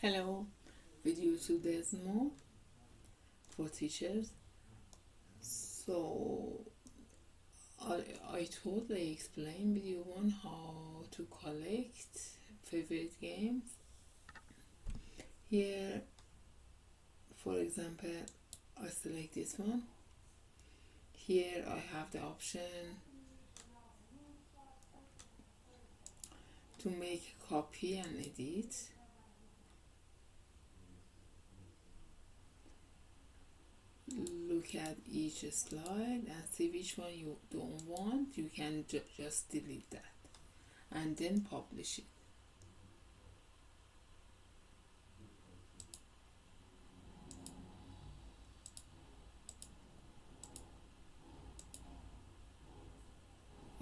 Hello, video to Desmos for teachers. So I, I totally explained video one how to collect favorite games. Here, for example, I select this one. Here I have the option to make a copy and edit. Look at each slide and see which one you don't want. You can just delete that and then publish it.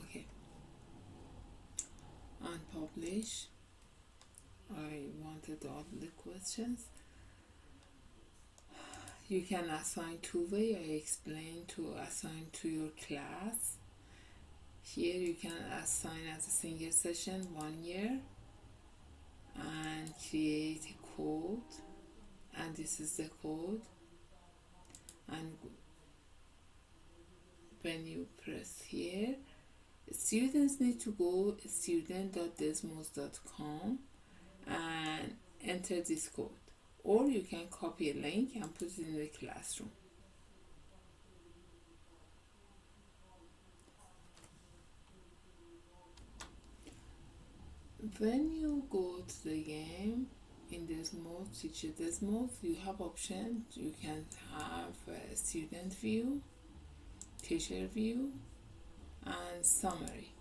Okay, and publish. I wanted all the questions. You can assign two-way. I explained to assign to your class. Here you can assign as a single session 1 year and create a code, and this is the code. And when you press here, students need to go student.desmos.com and enter this code, or you can copy a link and put it in the classroom. When you go to the game in Desmos, teacher Desmos, you have options. You can have a student view, teacher view, and summary.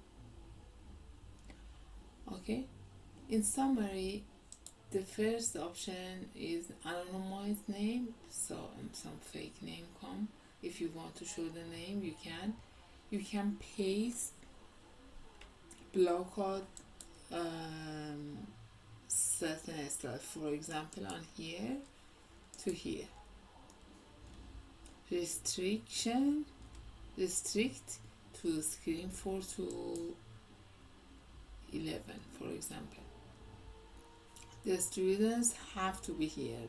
Okay, in summary, the first option is anonymized name, so some fake name come. If you want to show the name, you can. You can paste block out certain stuff, for example, on here to here. Restrict to screen 4 to 11, for example. The students have to be here.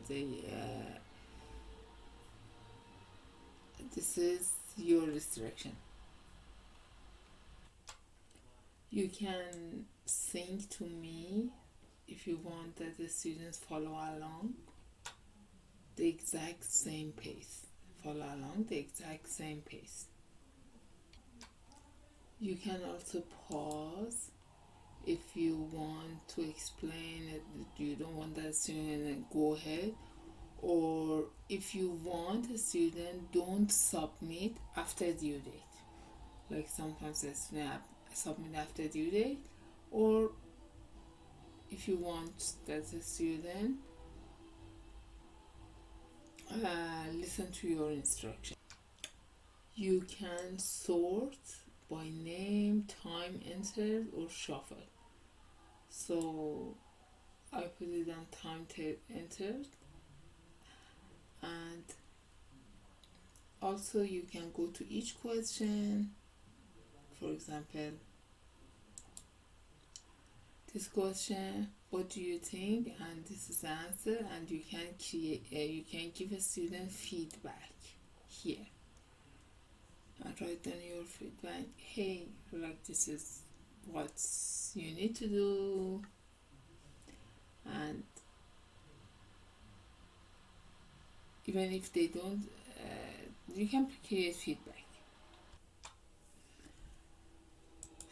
This is your restriction. You can sync to me if you want that the students follow along the exact same pace. You can also pause if you want to explain it, you don't want that student, go ahead. Or if you want a student, don't submit after due date. Like sometimes a student submit after due date, or if you want that the student listen to your instruction. You can sort by name, time entered, or shuffle. So I put it on time entered, and also you can go to each question. For example, this question, what do you think, and this is the answer, and you can create you can give a student feedback here and write down your feedback. Hey, like, this is what you need to do, and even if they don't, you can create feedback.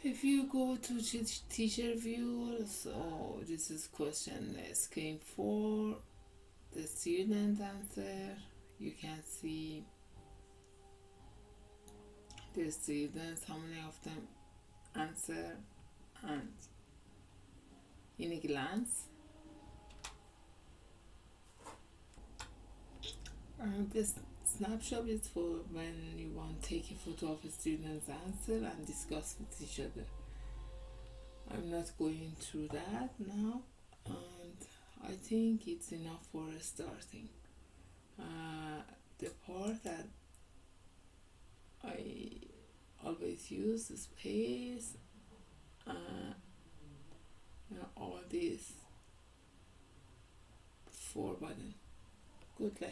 If you go to teacher view, so this is question screen 4, the student answer. You can see the students, how many of them answer, and in a glance. This snapshot is for when you want to take a photo of a student's answer and discuss with each other. I'm not going through that now, and I think it's enough for starting. The part that I always use is space, all these 4 button. Good luck.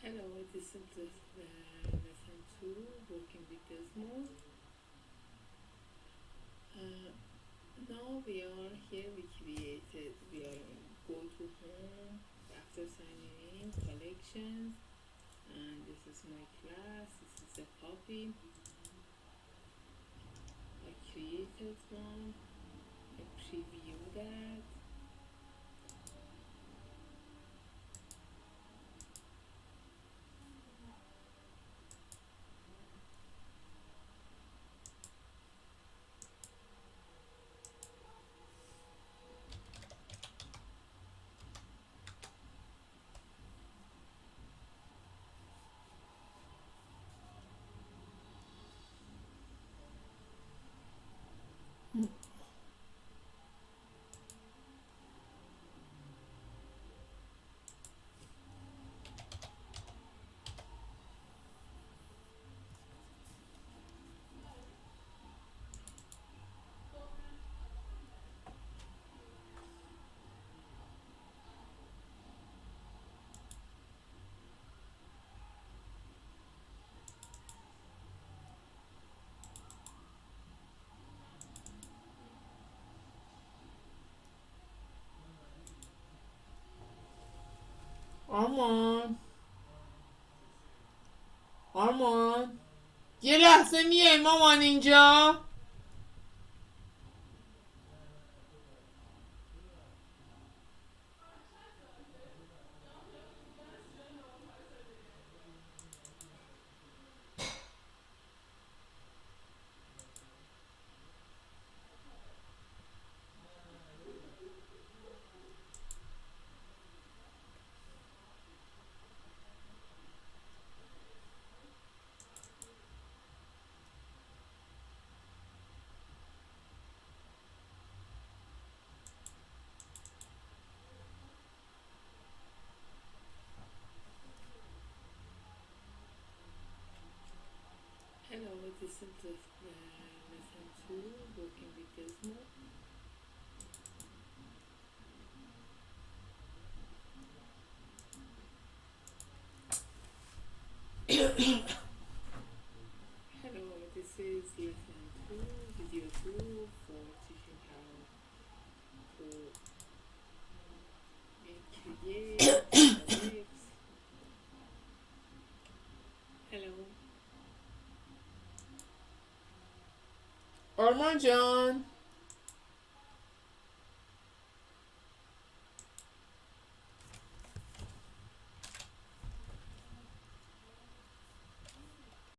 Hello, this is lesson 2, working with Desmos. Now we are here, we are go to home after signing in, collections, and this is my class, this is a copy. I created one, I preview that. آرمان آرمان یه لحظه میای مامان اینجا. Hello, this is lesson 2, working with Desmos. Hello, this is lesson 2, video 2 for teaching how to create lips. Hello. آرمان جان